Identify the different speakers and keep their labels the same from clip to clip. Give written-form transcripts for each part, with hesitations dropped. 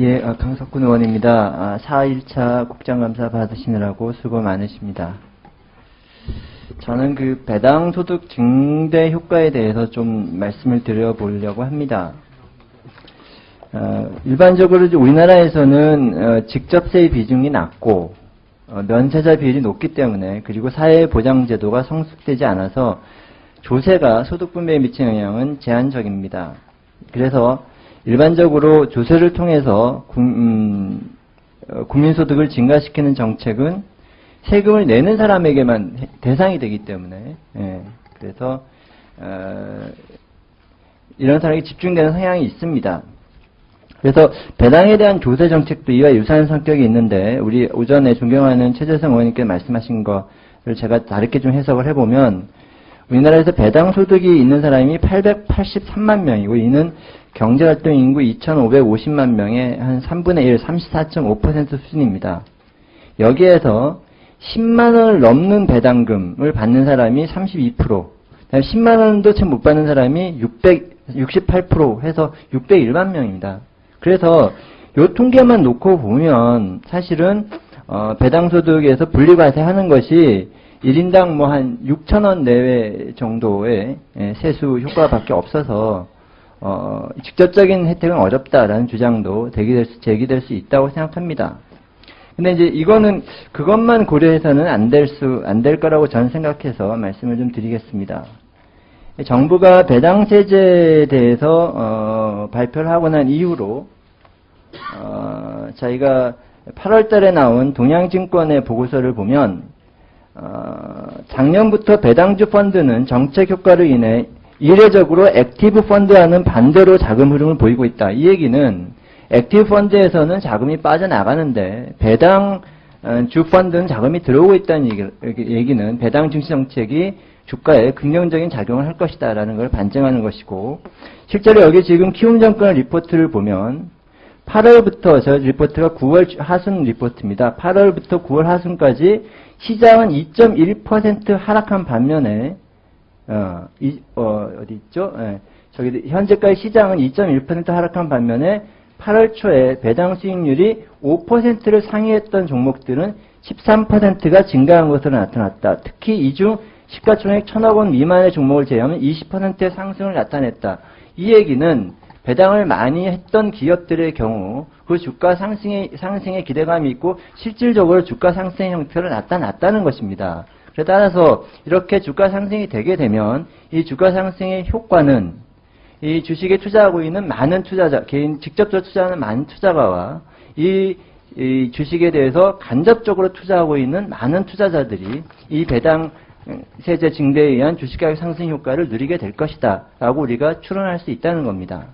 Speaker 1: 예, 강석군 의원입니다. 4일차 국정감사 받으시느라고 수고 많으십니다. 저는 그 배당소득 증대 효과에 대해서 좀 말씀을 드려보려고 합니다. 일반적으로 우리나라에서는 직접세의 비중이 낮고 면세자 비율이 높기 때문에, 그리고 사회보장제도가 성숙되지 않아서 조세가 소득 분배에 미치는 영향은 제한적입니다. 그래서 일반적으로 조세를 통해서 국민소득을 증가시키는 정책은 세금을 내는 사람에게만 대상이 되기 때문에, 그래서 이런 사람에게 집중되는 성향이 있습니다. 그래서 배당에 대한 조세 정책도 이와 유사한 성격이 있는데, 우리 오전에 존경하는 최재성 의원님께 말씀하신 거를 제가 다르게 좀 해석을 해보면, 우리나라에서 배당 소득이 있는 사람이 883만 명이고, 이는 경제활동 인구 2,550만 명의 한 3분의 1, 34.5% 수준입니다. 여기에서 10만 원을 넘는 배당금을 받는 사람이 32%, 그다음에 10만 원도 채 못 받는 사람이 668% 해서 601만 명입니다. 그래서 요 통계만 놓고 보면 사실은 배당소득에서 분리과세하는 것이 1인당 뭐 한 6,000원 내외 정도의 세수 효과밖에 없어서 직접적인 혜택은 어렵다라는 주장도 제기될 수 있다고 생각합니다. 근데 이제 이거는 그것만 고려해서는 안 될 거라고 저는 생각해서 말씀을 좀 드리겠습니다. 정부가 배당세제에 대해서 발표를 하고 난 이후로 저희가 8월 달에 나온 동양증권의 보고서를 보면 작년부터 배당주 펀드는 정책 효과로 인해 이례적으로 액티브 펀드와는 반대로 자금 흐름을 보이고 있다. 이 얘기는 액티브 펀드에서는 자금이 빠져나가는데 배당주 펀드는 자금이 들어오고 있다는 얘기는 배당 증시 정책이 주가에 긍정적인 작용을 할 것이다 라는 걸 반증하는 것이고, 실제로 여기 지금 키움증권 리포트를 보면 8월부터, 저 리포트가 9월 하순 리포트입니다. 8월부터 9월 하순까지 시장은 2.1% 하락한 반면에 어디 있죠? 저기 현재까지 시장은 2.1% 하락한 반면에 8월 초에 배당 수익률이 5%를 상회했던 종목들은 13%가 증가한 것으로 나타났다. 특히 이 중 시가총액 1,000억 원 미만의 종목을 제외하면 20%의 상승을 나타냈다. 이 얘기는 배당을 많이 했던 기업들의 경우 그 주가 상승의 기대감이 있고 실질적으로 주가 상승의 형태로 나타났다는 것입니다. 따라서 이렇게 주가 상승이 되게 되면 이 주가 상승의 효과는 이 주식에 투자하고 있는 많은 투자자, 개인 직접적으로 투자하는 많은 투자가와 이 주식에 대해서 간접적으로 투자하고 있는 많은 투자자들이 이 배당 세제 증대에 의한 주식가격 상승 효과를 누리게 될 것이다 라고 우리가 추론할 수 있다는 겁니다.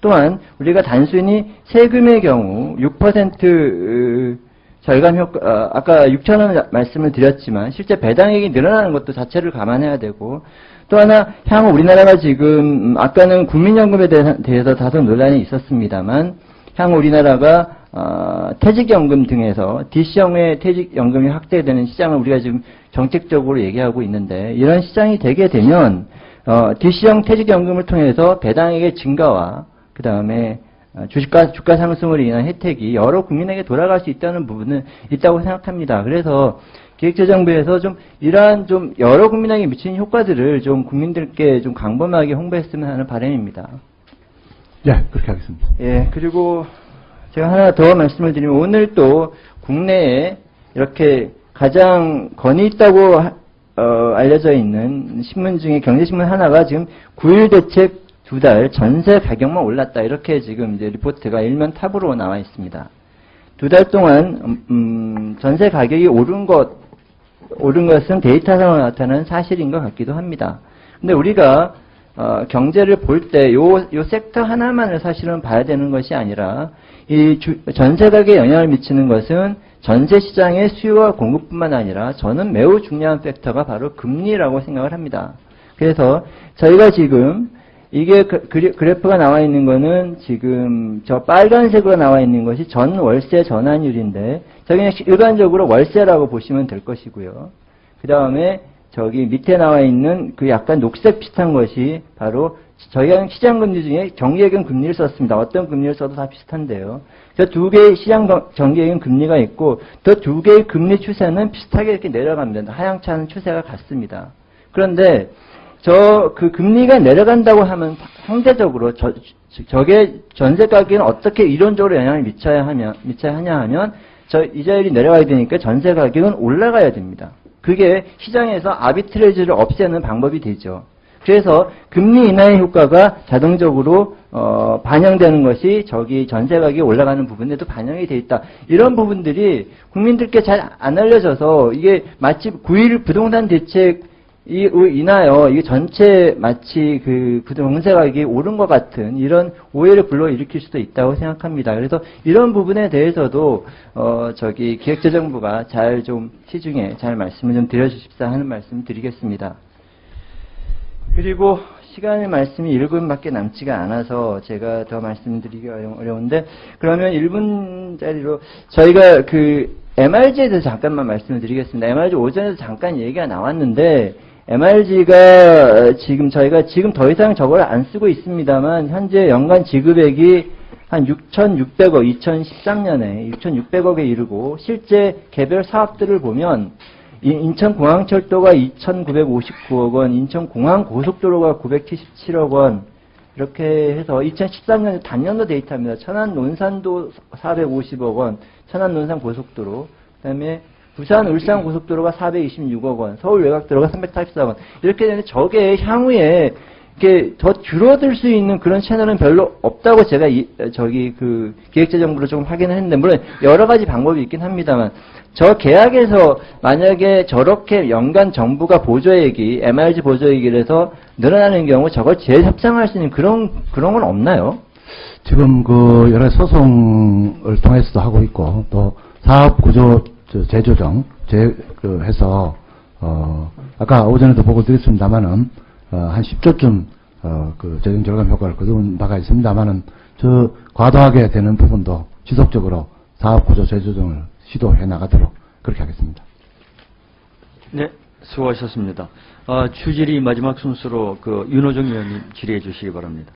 Speaker 1: 또한 우리가 단순히 세금의 경우 6% 절감 효과, 아까 6,000원 말씀을 드렸지만 실제 배당액이 늘어나는 것도 자체를 감안해야 되고, 또 하나 향후 우리나라가 지금 아까는 국민연금에 대해서 다소 논란이 있었습니다만 향후 우리나라가 퇴직연금 등에서 DC형의 퇴직연금이 확대되는 시장을 우리가 지금 정책적으로 얘기하고 있는데, 이런 시장이 되게 되면 DC형 퇴직연금을 통해서 배당액의 증가와 그 다음에 주가 상승으로 인한 혜택이 여러 국민에게 돌아갈 수 있다는 부분은 있다고 생각합니다. 그래서 기획재정부에서 좀 이러한 좀 여러 국민에게 미치는 효과들을 좀 국민들께 좀 강범하게 홍보했으면 하는 바람입니다.
Speaker 2: 예, 그렇게 하겠습니다.
Speaker 1: 예, 그리고 제가 하나 더 말씀을 드리면, 오늘 또 국내에 이렇게 가장 권위 있다고 알려져 있는 신문 중에 경제신문 하나가 지금 9일 대책 2달 전세 가격만 올랐다, 이렇게 지금 이제 리포트가 일면 탑으로 나와 있습니다. 2달 동안 전세 가격이 오른 것은 데이터상으로 나타나는 사실인 것 같기도 합니다. 근데 우리가 경제를 볼 때 요 섹터 하나만을 사실은 봐야 되는 것이 아니라 이 전세 가격에 영향을 미치는 것은 전세 시장의 수요와 공급뿐만 아니라 저는 매우 중요한 팩터가 바로 금리라고 생각을 합니다. 그래서 저희가 지금 이게 그래프가 나와 있는 거는 지금 저 빨간색으로 나와 있는 것이 전 월세 전환율인데, 저기 그냥 일반적으로 월세라고 보시면 될 것이고요. 그 다음에 저기 밑에 나와 있는 그 약간 녹색 비슷한 것이 바로 저희가 시장 금리 중에 정기예금 금리를 썼습니다. 어떤 금리를 써도 다 비슷한데요. 저 두 개의 시장 정기예금 금리가 있고 또 두 개의 금리 추세는 비슷하게 이렇게 내려갑니다. 하향차는 추세가 같습니다. 그런데 그 금리가 내려간다고 하면 상대적으로 저게 전세 가격에는 어떻게 이론적으로 영향을 미쳐야 하냐 하면 이자율이 내려가야 되니까 전세 가격은 올라가야 됩니다. 그게 시장에서 아비트레이지를 없애는 방법이 되죠. 그래서 금리 인하의 효과가 자동적으로 반영되는 것이 저기 전세 가격이 올라가는 부분에도 반영이 돼 있다. 이런 부분들이 국민들께 잘 안 알려져서 이게 마치 9.11 부동산 대책이 인하여 이게 전체 마치 그 전세 가격이 오른 것 같은 이런 오해를 불러일으킬 수도 있다고 생각합니다. 그래서 이런 부분에 대해서도 저기 기획재정부가 잘 좀 시중에 잘 말씀을 좀 드려주십사 하는 말씀 드리겠습니다. 그리고 시간의 말씀이 1분밖에 남지가 않아서 제가 더 말씀드리기 어려운데 그러면 1분짜리로 저희가 그 MRG에 대해서 잠깐만 말씀을 드리겠습니다. MRG 오전에도 잠깐 얘기가 나왔는데 MRG가 저희가 지금 더 이상 저걸 안 쓰고 있습니다만 현재 연간 지급액이 한 6,600억, 2013년에 6,600억에 이르고 실제 개별 사업들을 보면 인천공항철도가 2,959억 원, 인천공항고속도로가 977억 원, 이렇게 해서 2013년 단년도 데이터입니다. 천안논산도 450억 원, 천안논산고속도로, 그 다음에 부산 울산고속도로가 426억 원, 서울 외곽도로가 344억 원, 이렇게 되는데 저게 향후에 이게 더 줄어들 수 있는 그런 채널은 별로 없다고 제가 기획재정부로 조금 확인을 했는데, 물론 여러 가지 방법이 있긴 합니다만, 저 계약에서 만약에 저렇게 연간 정부가 보조액이, MRG 보조액이라서 늘어나는 경우 저걸 재협상할 수 있는 그런 건 없나요?
Speaker 2: 지금 그 여러 소송을 통해서도 하고 있고 또 사업 구조 재조정 해서 아까 오전에도 보고 드렸습니다만은 한 10조쯤 그 재정 절감 효과를 거둔 바가 있습니다만은 저 과도하게 되는 부분도 지속적으로 사업 구조 재조정을 시도해 나가도록 그렇게 하겠습니다.
Speaker 3: 네, 수고하셨습니다. 추질이 마지막 순서로 윤호정 의원님 질의해 주시기 바랍니다.